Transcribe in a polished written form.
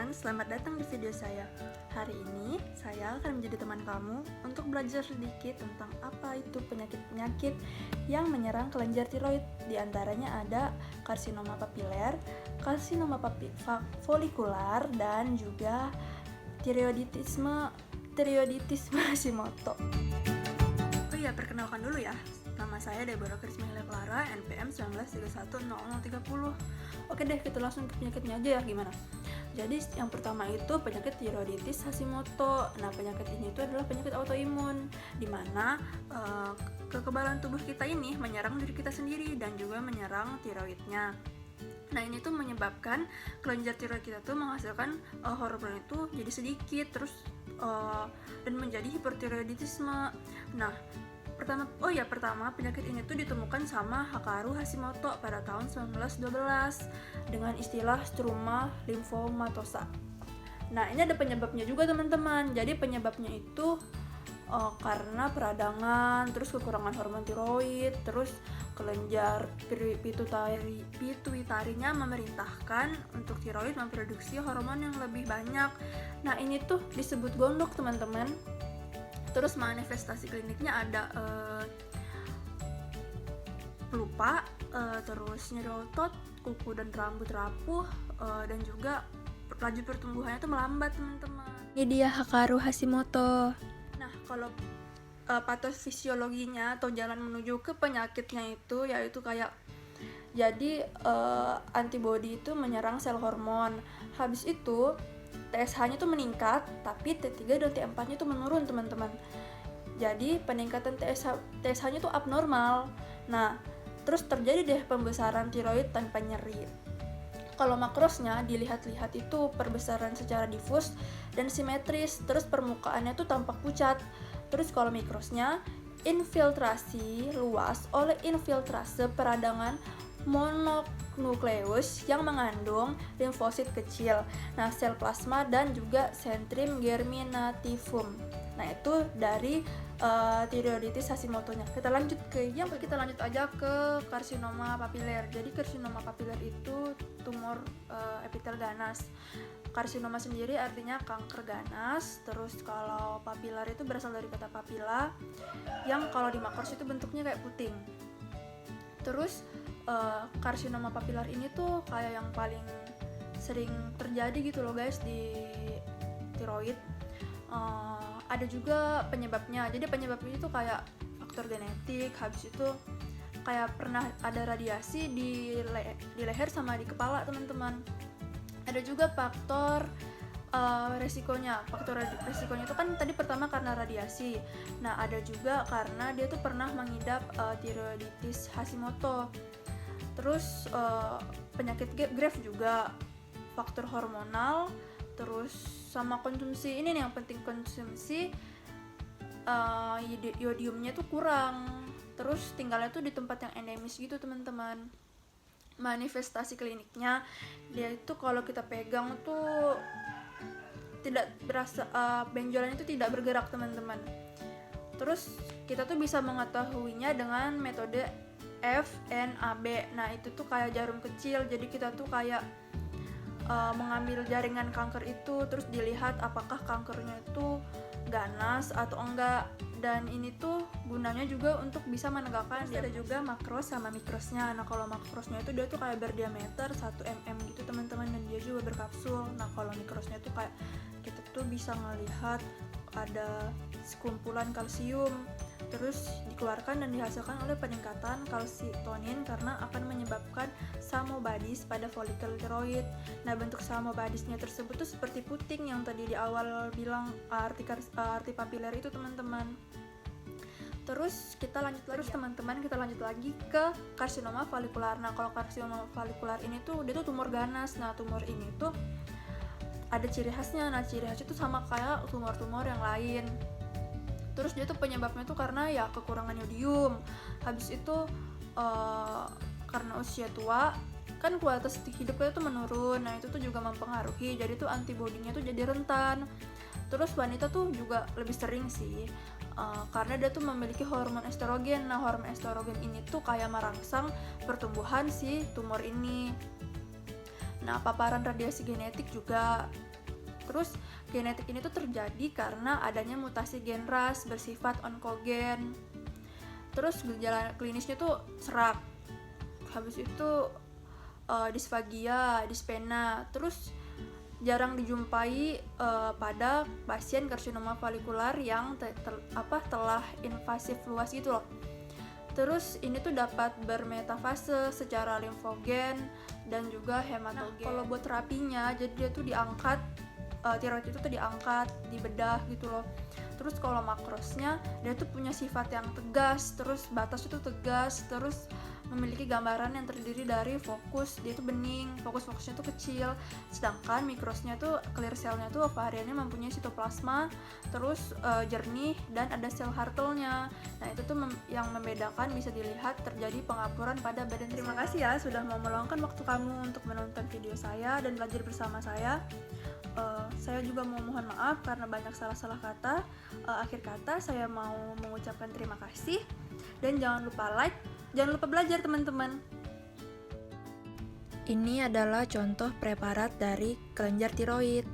teman-teman, selamat datang di video saya. Hari ini saya akan menjadi teman kamu untuk belajar sedikit tentang apa itu penyakit-penyakit yang menyerang kelenjar tiroid. Di antaranya ada karsinoma papiler, karsinoma folikular, dan juga tiroiditis Hashimoto. Oh iya, perkenalkan dulu ya. Nama saya Deborah Krismila Clara, NPM 19310030. Oke deh, kita langsung ke penyakitnya aja ya, gimana? Jadi yang pertama itu penyakit tiroiditis Hashimoto. Nah, penyakit ini itu adalah penyakit autoimun, di mana kekebalan tubuh kita ini menyerang diri kita sendiri dan juga menyerang tiroidnya. Nah, ini tuh menyebabkan kelenjar tiroid kita tuh menghasilkan hormon itu jadi sedikit, terus dan menjadi hipertiroidisme. Nah, pertama penyakit ini tuh ditemukan sama Hakaru Hashimoto pada tahun 1912 dengan istilah struma lymphomatosa. Nah, ini ada penyebabnya juga teman-teman. Jadi penyebabnya itu karena peradangan, terus kekurangan hormon tiroid, terus kelenjar pituitarinya memerintahkan untuk tiroid memproduksi hormon yang lebih banyak. Nah, ini tuh disebut gondok teman-teman. Terus manifestasi kliniknya ada pelupa, terus nyeri otot, kuku dan rambut rapuh, dan juga laju pertumbuhannya itu melambat teman-teman. Ini dia Hakaru Hashimoto. Nah, kalau patofisiologinya atau jalan menuju ke penyakitnya itu yaitu kayak jadi antibodi itu menyerang sel hormon. Habis itu TSH-nya tuh meningkat, tapi T3 dan T4-nya tuh menurun teman-teman. Jadi peningkatan TSH-nya tuh abnormal. Nah, terus terjadi deh pembesaran tiroid tanpa nyeri. Kalau makrosnya dilihat-lihat itu perbesaran secara difus dan simetris, terus permukaannya tuh tampak pucat. Terus kalau mikrosnya infiltrasi luas oleh infiltrase peradangan mononukleus yang mengandung limfosit kecil, nah sel plasma dan juga centrum germinativum. Nah, itu dari tiroiditis Hashimoto-nya. Kita lanjut aja ke karsinoma papiler. Jadi karsinoma papiler itu tumor epitel ganas. Karsinoma sendiri artinya kanker ganas. Terus kalau papilar itu berasal dari kata papila yang kalau di makros itu bentuknya kayak puting. Terus karsinoma papilar ini tuh kayak yang paling sering terjadi gitu loh guys di tiroid. Ada juga penyebabnya. Jadi penyebabnya itu kayak faktor genetik, habis itu kayak pernah ada radiasi di leher sama di kepala teman-teman. Ada juga faktor resikonya. Faktor resikonya itu kan tadi pertama karena radiasi. Nah, ada juga karena dia tuh pernah mengidap tiroiditis Hashimoto. Terus penyakit Graves juga, faktor hormonal, terus sama konsumsi. Ini nih yang penting, konsumsi yodiumnya tuh kurang. Terus tinggalnya tuh di tempat yang endemis gitu teman-teman. Manifestasi kliniknya dia itu kalau kita pegang tuh tidak berasa, benjolan itu tidak bergerak teman-teman. Terus kita tuh bisa mengetahuinya dengan metode FNAB. Nah, itu tuh kayak jarum kecil. Jadi kita tuh kayak mengambil jaringan kanker itu, terus dilihat apakah kankernya itu ganas atau enggak. Dan ini tuh gunanya juga untuk bisa menegakkan. Ada juga makros sama mikrosnya. Nah, kalau makrosnya itu dia tuh kayak berdiameter 1 mm gitu teman-teman, dan dia juga berkapsul. Nah, kalau mikrosnya tuh kayak kita tuh bisa ngelihat ada sekumpulan kalsium, terus dikeluarkan dan dihasilkan oleh peningkatan kalsitonin karena akan menyebabkan samobadis pada folikel tiroid. Nah, bentuk samobadisnya tersebut tuh seperti puting yang tadi di awal bilang arti papiler itu teman-teman. Terus kita lanjut lagi ke karsinoma folikular. Nah, kalau karsinoma folikular ini tuh dia tuh tumor ganas. Nah, tumor ini tuh ada ciri khasnya. Nah, ciri khasnya tuh sama kayak tumor-tumor yang lain. Terus dia tuh penyebabnya tuh karena ya kekurangan yodium. Habis itu karena usia tua kan kualitas hidup kita tuh menurun. Nah, itu tuh juga mempengaruhi. Jadi tuh antibodinya tuh jadi rentan. Terus wanita tuh juga lebih sering sih karena dia tuh memiliki hormon estrogen. Nah, hormon estrogen ini tuh kayak merangsang pertumbuhan si tumor ini. Nah, paparan radiasi genetik juga Terus genetik ini tuh terjadi karena adanya mutasi gen RAS bersifat onkogen. Terus gejala klinisnya tuh serak, habis itu disfagia, dispena. Terus jarang dijumpai pada pasien karsinoma folikular yang telah invasif luas gitu loh. Terus ini tuh dapat bermetafase secara limfogen dan juga hematogen. Kalau buat terapinya, jadi dia tuh diangkat, tiroid itu tuh diangkat, dibedah gitu loh. Terus kalau makrosnya, dia tuh punya sifat yang tegas, terus batas itu tegas, terus memiliki gambaran yang terdiri dari fokus, dia itu bening, fokusnya tuh kecil. Sedangkan mikrosnya tuh, clear cell-nya tuh ovariannya mempunyai sitoplasma, terus jernih dan ada sel Hartle-nya. Nah itu tuh yang membedakan, bisa dilihat terjadi pengapuran pada badan. Terima kasih ya sudah mau meluangkan waktu kamu untuk menonton video saya dan belajar bersama saya. Saya juga mau mohon maaf karena banyak salah-salah kata. Akhir kata saya mau mengucapkan terima kasih dan jangan lupa like, jangan lupa belajar teman-teman. Ini adalah contoh preparat dari kelenjar tiroid.